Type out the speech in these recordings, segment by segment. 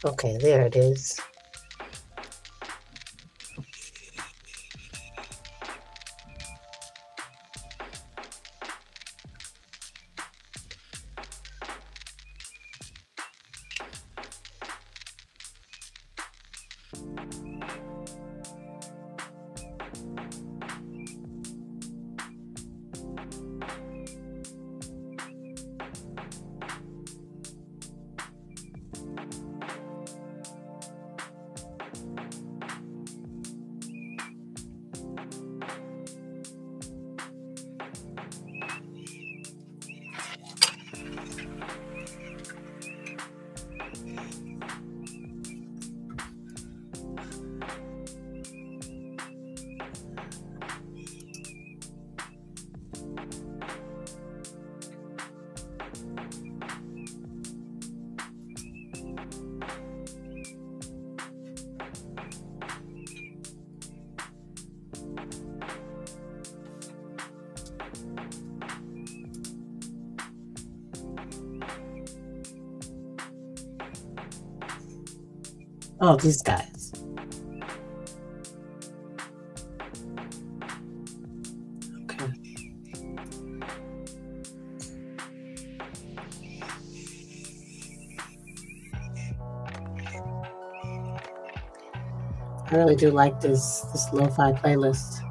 Okay, there it is. Oh, these guys. Okay. I really do like this lo-fi playlist.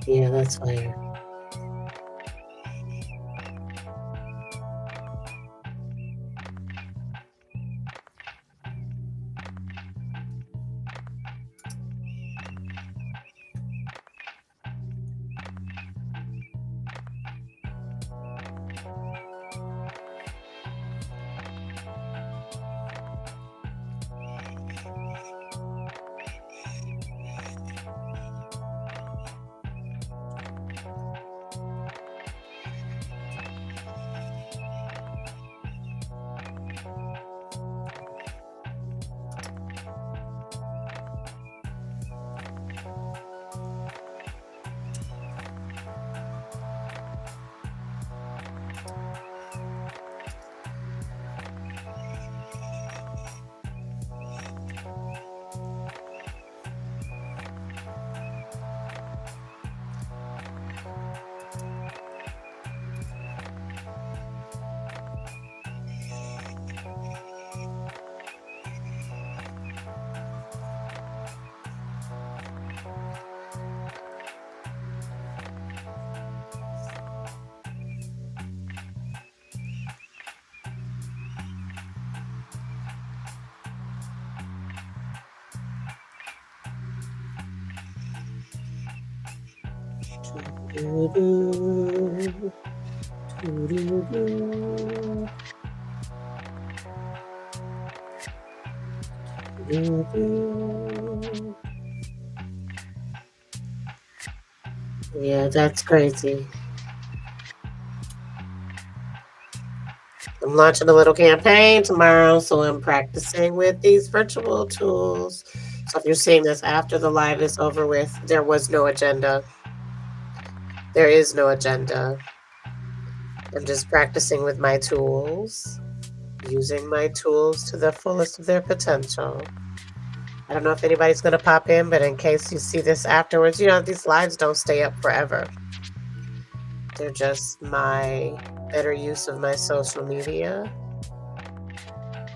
Yeah, that's fire. Doo-doo-doo. Doo-doo-doo. Doo-doo. Yeah, that's crazy. I'm launching a little campaign tomorrow, so I'm practicing with these virtual tools. So if you're seeing this after the live is over with, there was no agenda. There is no agenda. I'm just practicing with my tools, using my tools to the fullest of their potential. I don't know if anybody's going to pop in, but in case you see this afterwards, these lives don't stay up forever. They're just my better use of my social media.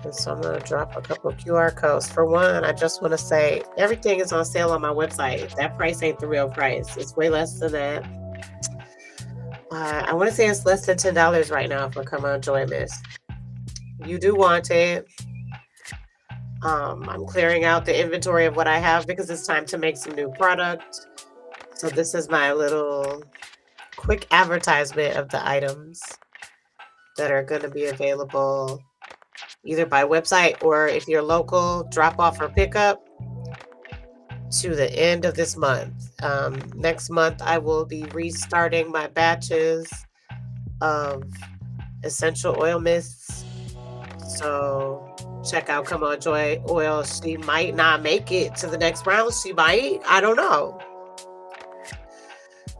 And so I'm going to drop a couple of QR codes. For one, I just want to say everything is on sale on my website. That price ain't the real price. It's way less than that. I want to say it's less than $10 right now for Come On Join This. You do want it. I'm clearing out the inventory of what I have because it's time to make some new product. So this is my little quick advertisement of the items that are going to be available either by website or if you're local, drop off or pick up to the end of this month. Next month, I will be restarting my batches of essential oil mists. So check out Come On Joy Oil. She might not make it to the next round. She might. I don't know.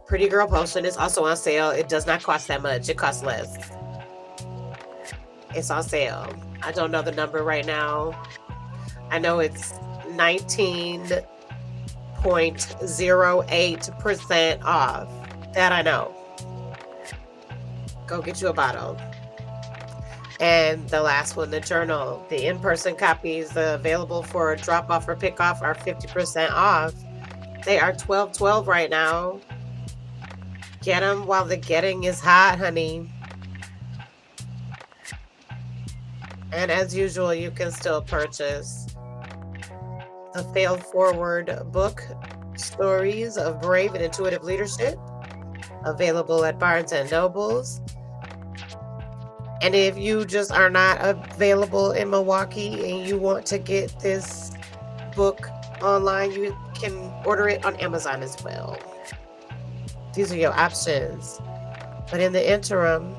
Pretty Girl Potion is also on sale. It does not cost that much. It costs less. It's on sale. I don't know the number right now. I know it's 19.08% off. That I know. Go get you a bottle. And the last one, the journal. The in-person copies available for drop-off or pick-off are 50% off. They are $12.12 right now. Get them while the getting is hot, honey. And as usual, you can still purchase the Fail Forward book, Stories of Brave and Intuitive Leadership, available at Barnes & Nobles. And if you just are not available in Milwaukee and you want to get this book online, you can order it on Amazon as well. These are your options. But in the interim,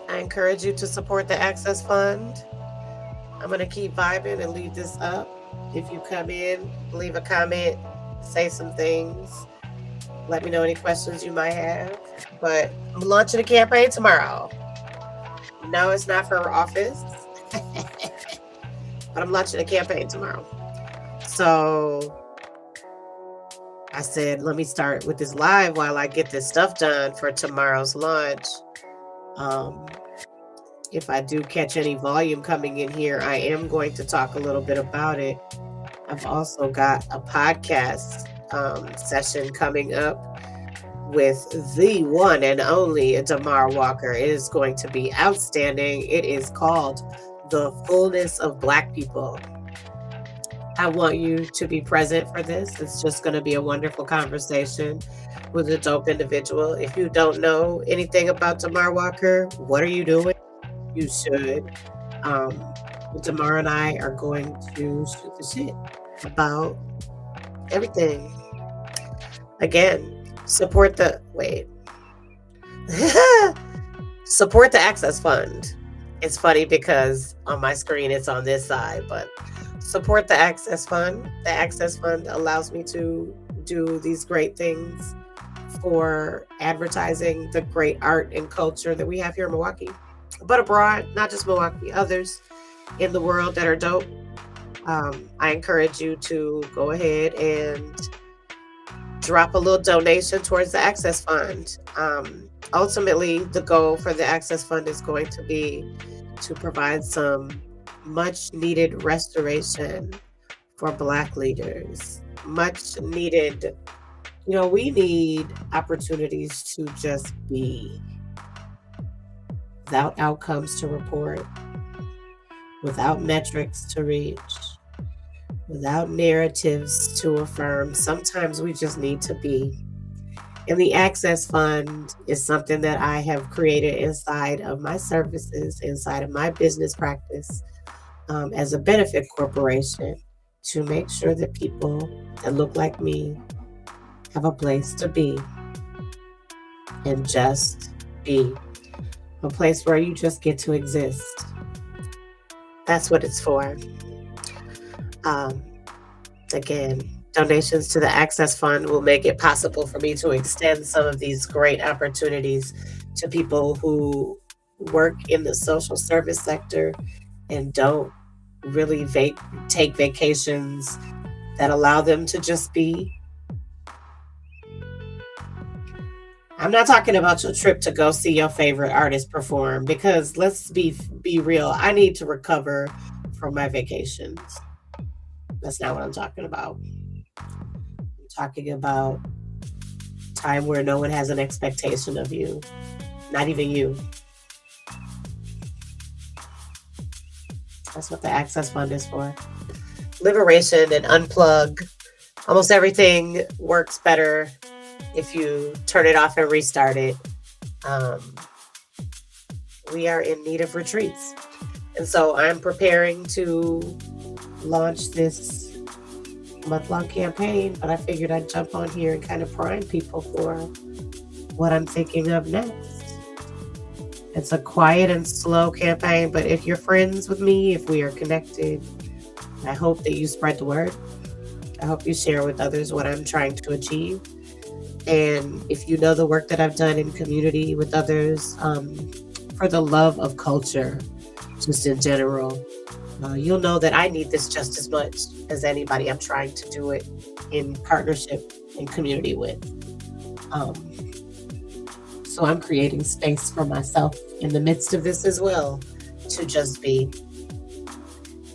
I encourage you to support the Access Fund. I'm going to keep vibing and leave this up. If you come in, leave a comment, say some things. Let me know any questions you might have. But I'm launching a campaign tomorrow. No, it's not for office. But I'm launching a campaign tomorrow. So I said, let me start with this live while I get this stuff done for tomorrow's launch. If I do catch any volume coming in here, I am going to talk a little bit about it. I've also got a podcast session coming up with the one and only Damar Walker. It is going to be outstanding. It is called The Fullness of Black People. I want you to be present for this. It's just going to be a wonderful conversation with a dope individual. If you don't know anything about Damar Walker, what are you doing? You should. Damar and I are going to shoot the shit about everything. Again, support the support the Access Fund. It's funny because on my screen it's on this side, but support the Access Fund. The Access Fund allows me to do these great things for advertising the great art and culture that we have here in Milwaukee, but abroad, not just Milwaukee, others in the world that are dope. I encourage you to go ahead and drop a little donation towards the Access Fund. Ultimately, the goal for the Access Fund is going to be to provide some much needed restoration for Black leaders. Much needed. You know, we need opportunities to just be without outcomes to report, without metrics to reach, without narratives to affirm. Sometimes we just need to be. And the Access Fund is something that I have created inside of my services, inside of my business practice, as a benefit corporation to make sure that people that look like me have a place to be and just be. A place where you just get to exist. That's what it's for. Again, donations to the Access Fund will make it possible for me to extend some of these great opportunities to people who work in the social service sector and don't really take vacations that allow them to just be. I'm not talking about your trip to go see your favorite artist perform, because let's be real. I need to recover from my vacations. That's not what I'm talking about. I'm talking about time where no one has an expectation of you, not even you. That's what the Access Fund is for. Liberation and unplug. Almost everything works better If you turn it off and restart it, um, we are in need of retreats. And so I'm preparing to launch this month-long campaign, but I figured I'd jump on here and kind of prime people for what I'm thinking of next. It's a quiet and slow campaign, but if you're friends with me, if we are connected, I hope that you spread the word. I hope you share with others what I'm trying to achieve. And if you know the work that I've done in community with others, for the love of culture, just in general, you'll know that I need this just as much as anybody I'm trying to do it in partnership and community with. Um, so I'm creating space for myself in the midst of this as well to just be.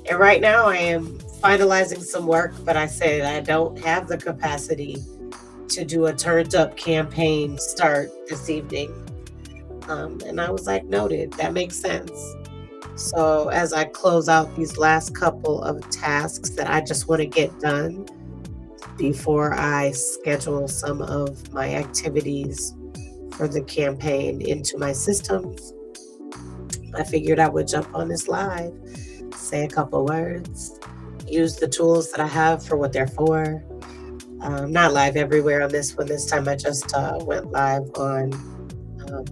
And right now I am finalizing some work, but I said I don't have the capacity to do a turned up campaign start this evening. And I was like, noted, that makes sense. So as I close out these last couple of tasks that I just want to get done before I schedule some of my activities for the campaign into my systems, I figured I would jump on this live, say a couple words, use the tools that I have for what they're for. Not live everywhere on this one. This time I just went live on um,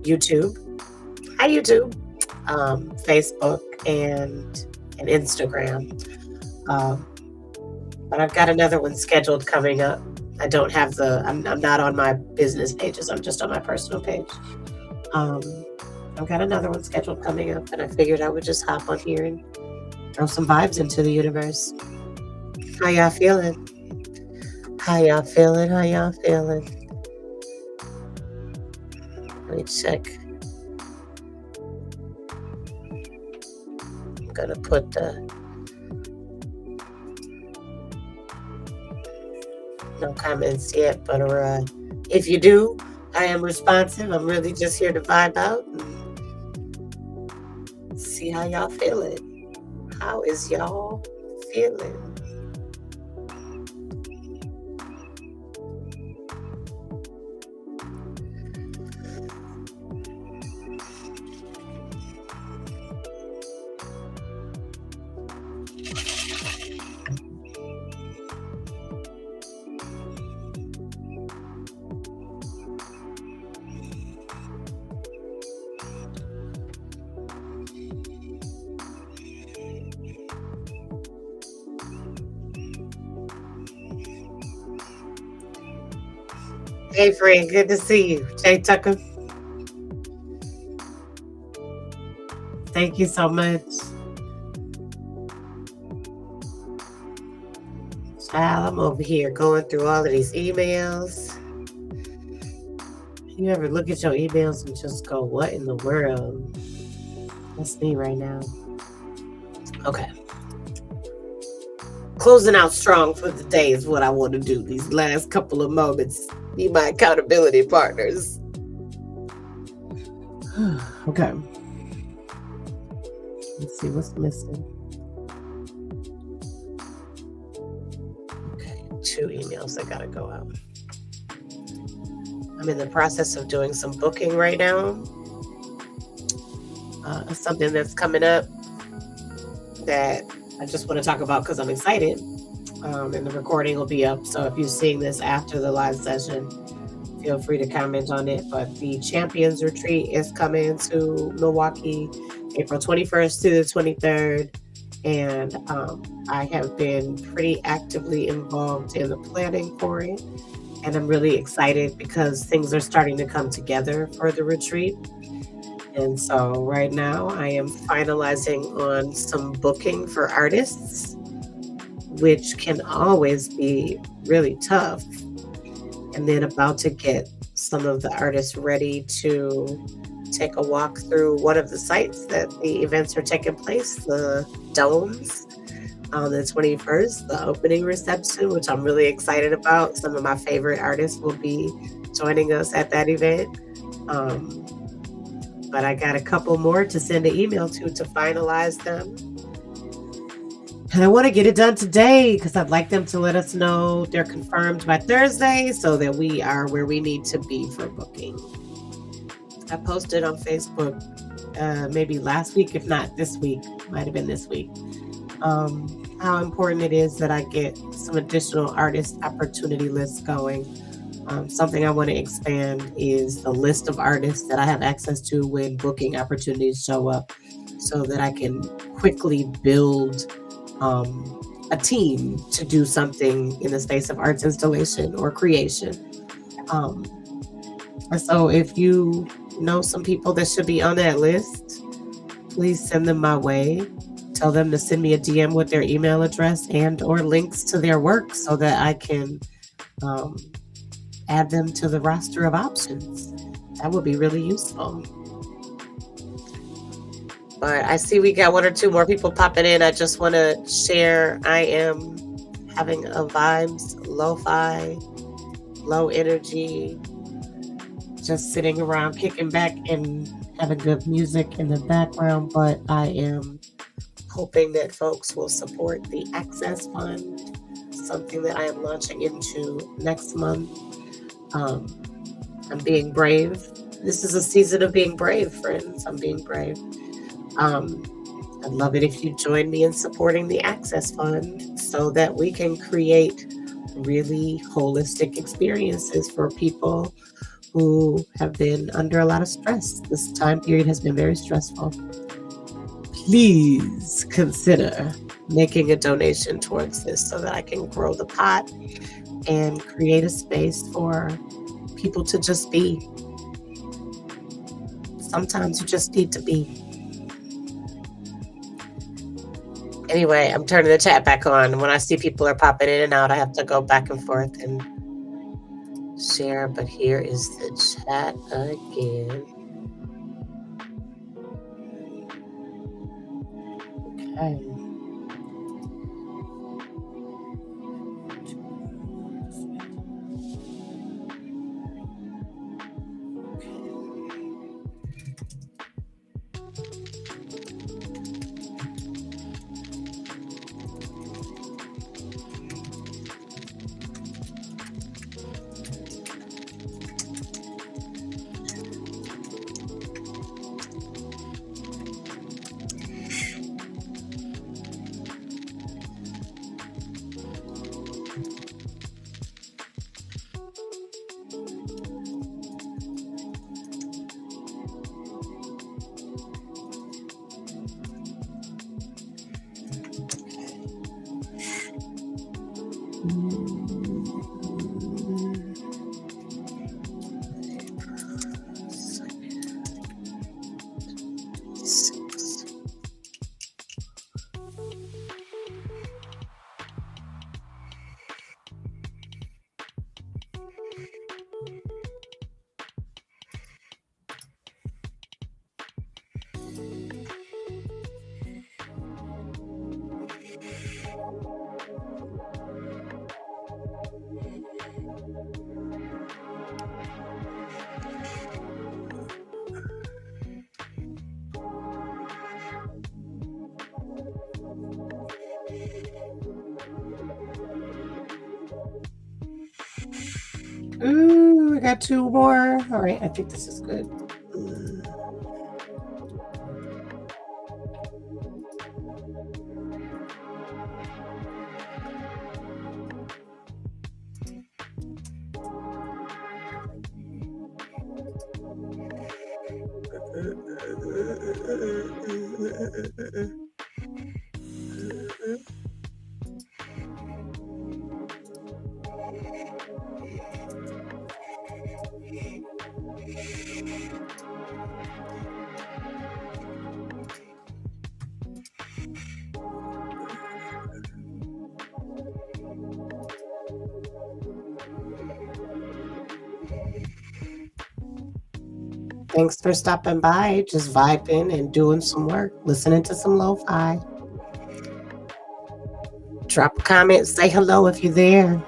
YouTube. Hi, YouTube. Facebook and Instagram. Um, but I've got another one scheduled coming up. I don't have I'm not on my business pages. I'm just on my personal page. Um, I've got another one scheduled coming up, and I figured I would just hop on here and throw some vibes into the universe. How y'all feeling? How y'all feeling? How y'all feeling? Let me check. I'm gonna put no comments yet, but if you do, I am responsive. I'm really just here to vibe out and see how y'all feeling. How is y'all feeling? Hey, friend, good to see you. Jay Tucker, thank you so much. Child, I'm over here going through all of these emails. You ever look at your emails and just go, what in the world? That's me right now. Okay. Closing out strong for the day is what I want to do. These last couple of moments, be my accountability partners. Okay. Let's see what's missing. Okay, 2 emails that gotta go out. I'm in the process of doing some booking right now. Something that's coming up that I just want to talk about because I'm excited. And the recording will be up. So if you're seeing this after the live session, feel free to comment on it. But the Champions Retreat is coming to Milwaukee April 21st to the 23rd. And I have been pretty actively involved in the planning for it. And I'm really excited because things are starting to come together for the retreat. And so right now I am finalizing on some booking for artists, which can always be really tough. And then about to get some of the artists ready to take a walk through one of the sites that the events are taking place, the domes on the 21st, the opening reception, which I'm really excited about. Some of my favorite artists will be joining us at that event. But I got a couple more to send an email to finalize them. And I want to get it done today because I'd like them to let us know they're confirmed by Thursday so that we are where we need to be for booking. I posted on Facebook maybe last week, if not this week, might have been this week, how important it is that I get some additional artist opportunity lists going. Something I want to expand is the list of artists that I have access to when booking opportunities show up so that I can quickly build a team to do something in the space of arts installation or creation. Um, and so if you know some people that should be on that list, please send them my way. Tell them to send me a DM with their email address and or links to their work so that I can um, add them to the roster of options. That would be really useful. But I see we got one or two more people popping in. I just want to share I am having a vibes, lo-fi, low energy, just sitting around kicking back and having good music in the background. But I am hoping that folks will support the Access Fund, something that I am launching into next month. Um, I'm being brave. This is a season of being brave, friends. I'm being brave. I'd love it if you join me in supporting the Access Fund so that we can create really holistic experiences for people who have been under a lot of stress. This time period has been very stressful. Please consider making a donation towards this so that I can grow the pot and create a space for people to just be. Sometimes you just need to be. Anyway, I'm turning the chat back on. When I see people are popping in and out, I have to go back and forth and share. But here is the chat again. Okay. Ooh, I got two more. All right, I think this is good. Thanks for stopping by, just vibing and doing some work, listening to some lo-fi. Drop a comment, say hello if you're there.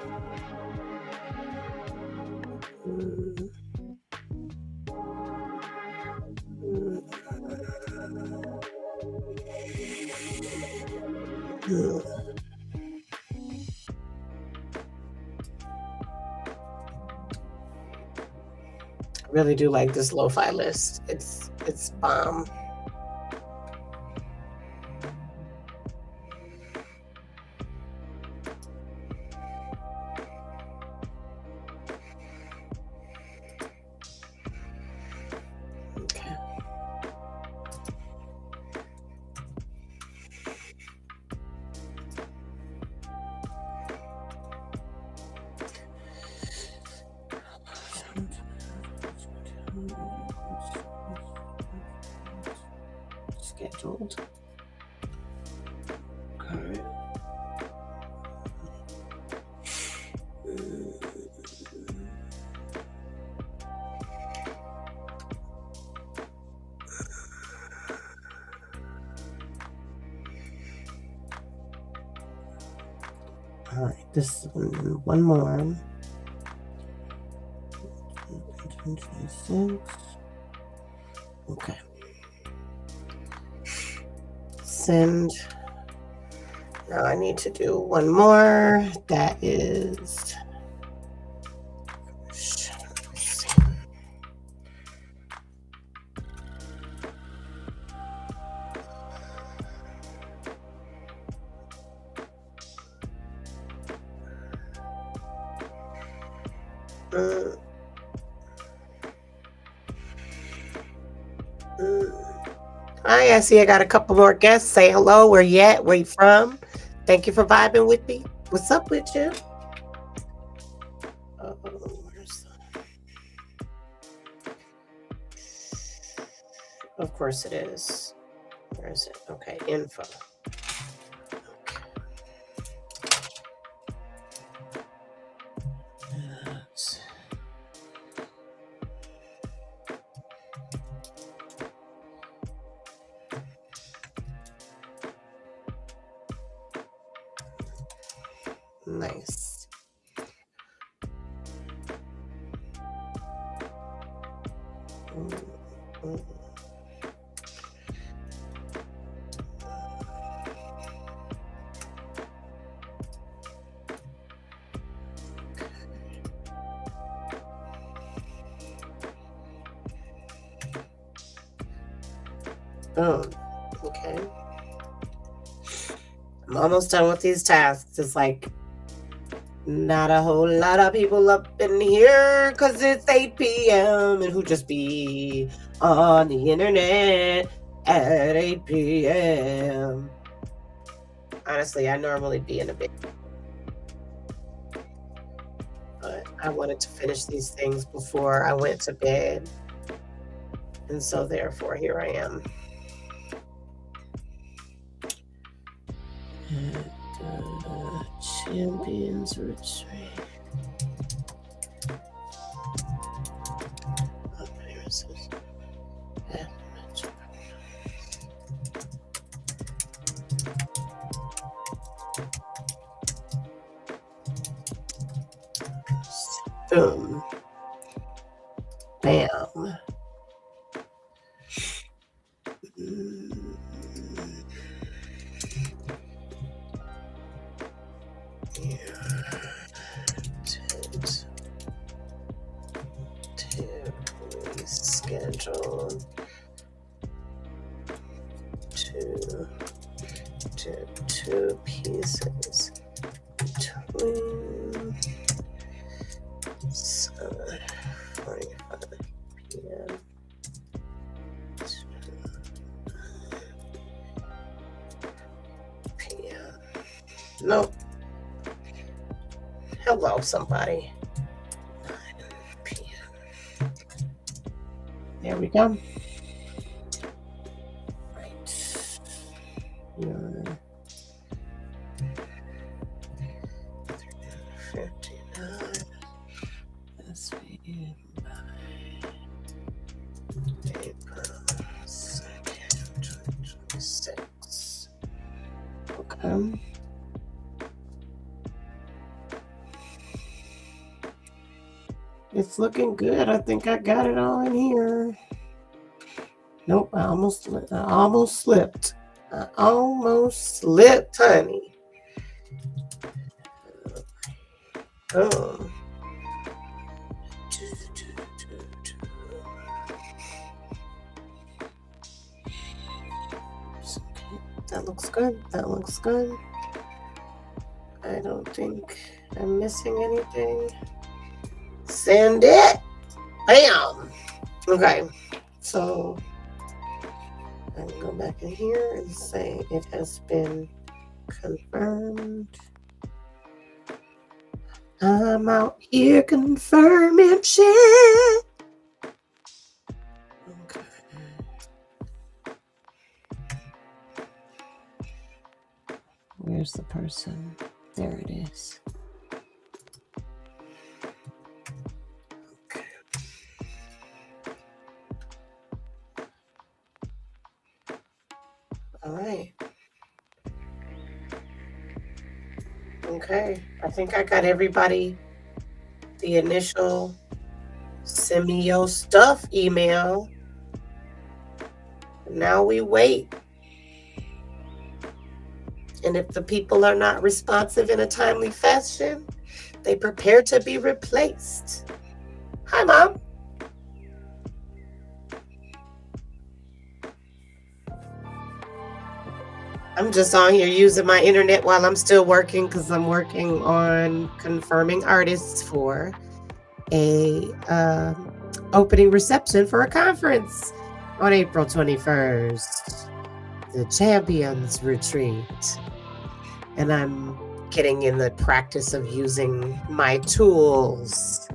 Really do like this lo-fi list. It's bomb. Okay. Scheduled. Okay. All right, this one more. 26. Okay. Send. Now I need to do one more. That is. Hi, I see I got a couple more guests. Say hello. Where you at? Where you from? Thank you for vibing with me. What's up with you? Of course it is. Where is it? Okay, info. Nice. Boom. Okay. I'm almost done with these tasks. It's like not a whole lot of people up in here because it's 8 p.m. and who just be on the internet at 8 p.m. Honestly, I normally be in a bed. But I wanted to finish these things before I went to bed. And so therefore, here I am. Champions retreat. Boom. Bam. Scheduled to two pieces between 7:45 p.m. p.m. Nope. Hello, somebody. 9 p.m. There we go. Right. Your 359. That's me by April 2nd, 2026. Okay. It's looking good. I think I got it all in here. Nope, I almost slipped. I almost slipped, honey. good. That looks good. I don't think I'm missing anything. Send it. Bam. Okay. So I can go back in here and say it has been confirmed. I'm out here confirming shit. Okay. Where's the person? There it is. Okay. All right. Okay. I think I got everybody the initial send me your stuff email. Now we wait. And if the people are not responsive in a timely fashion, they prepare to be replaced. Hi, Mom. I'm just on here using my internet while I'm still working because I'm working on confirming artists for a opening reception for a conference on April 21st, the Champions Retreat. And I'm getting in the practice of using my tools,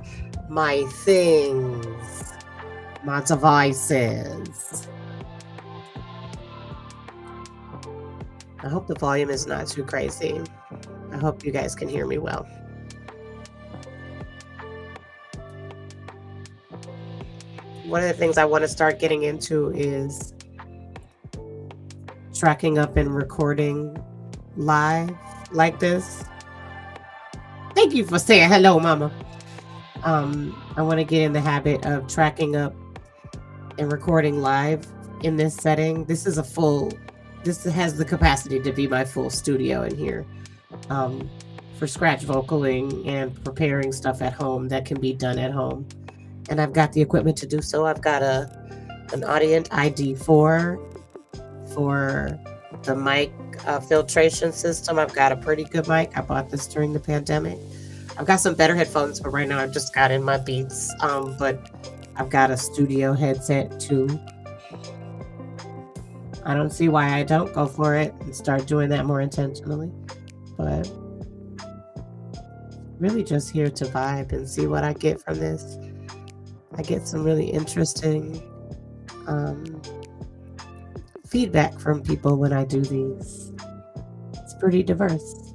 my things, my devices. I hope the volume is not too crazy. I hope you guys can hear me well. One of the things I want to start getting into is tracking up and recording live like this. Thank you for saying hello, Mama. I want to get in the habit of tracking up and recording live in this setting. This has the capacity to be my full studio in here for scratch vocaling and preparing stuff at home that can be done at home. And I've got the equipment to do so. I've got an Audient ID4 for the mic filtration system. I've got a pretty good mic. I bought this during the pandemic. I've got some better headphones, but right now I've just got in my Beats. But I've got a studio headset too. I don't see why I don't go for it and start doing that more intentionally. But really just here to vibe and see what I get from this. I get some really interesting feedback from people when I do these. It's pretty diverse.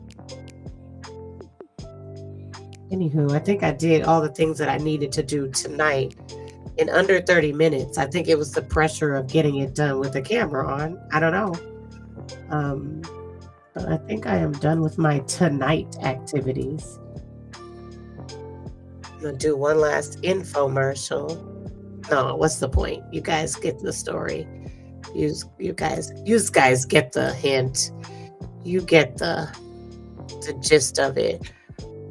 Anywho, I think I did all the things that I needed to do tonight in under 30 minutes. I think it was the pressure of getting it done with the camera on. I don't know. But I think I am done with my tonight activities. I'm gonna do one last infomercial. No, what's the point? You guys get the story. You guys get the hint. You get the gist of it.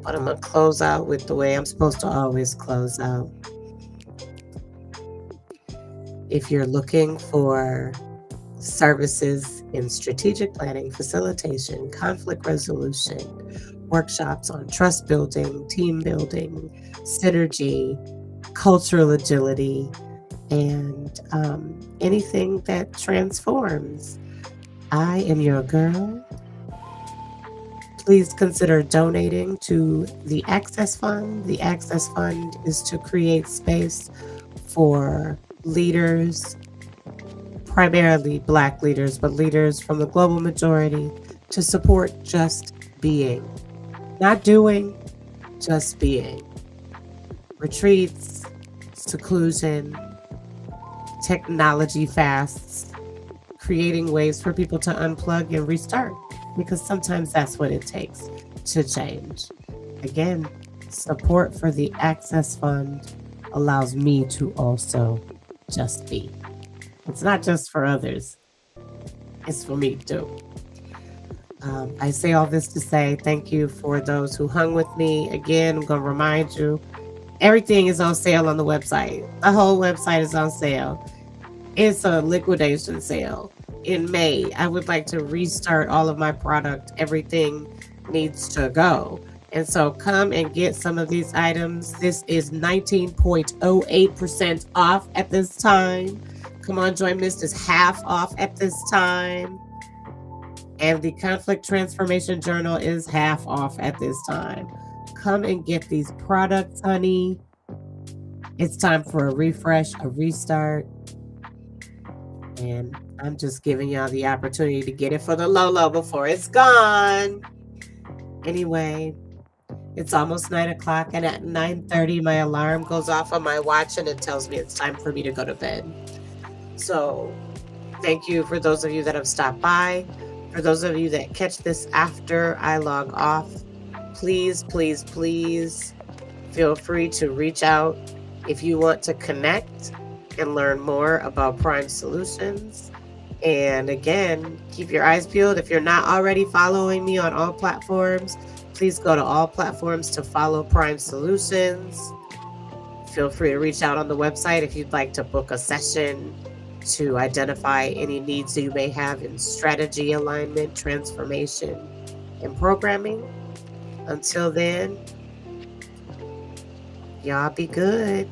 But I'm gonna close out with the way I'm supposed to always close out. If you're looking for services in strategic planning, facilitation, conflict resolution, workshops on trust building, team building, synergy, cultural agility, and anything that transforms, I am your girl. Please consider donating to the Access Fund. The Access Fund is to create space for leaders, primarily Black leaders, but leaders from the global majority, to support just being. Not doing, just being. Retreats, seclusion, technology fasts, creating ways for people to unplug and restart, because sometimes that's what it takes to change. Again, support for the Access Fund allows me to also just be. It's not just for others, it's for me too. I say all this to say thank you for those who hung with me. Again, I'm going to remind you, everything is on sale on the website. The whole website is on sale. It's a liquidation sale. in May. I would like to restart all of my product. Everything needs to go. And so come and get some of these items. This is 19.08% off at this time. Come on, Joy Mist is half off at this time. And the Conflict Transformation Journal is half off at this time. Come and get these products, honey. It's time for a refresh, a restart. And I'm just giving y'all the opportunity to get it for the low before it's gone. Anyway, it's almost 9 o'clock, and at 9:30, my alarm goes off on my watch and it tells me it's time for me to go to bed. So thank you for those of you that have stopped by. For those of you that catch this after I log off, please, please, please feel free to reach out if you want to connect and learn more about Prime Solutions. And again, keep your eyes peeled. If you're not already following me on all platforms, please go to all platforms to follow Prime Solutions. Feel free to reach out on the website if you'd like to book a session to identify any needs you may have in strategy, alignment, transformation, and programming. Until then, y'all be good.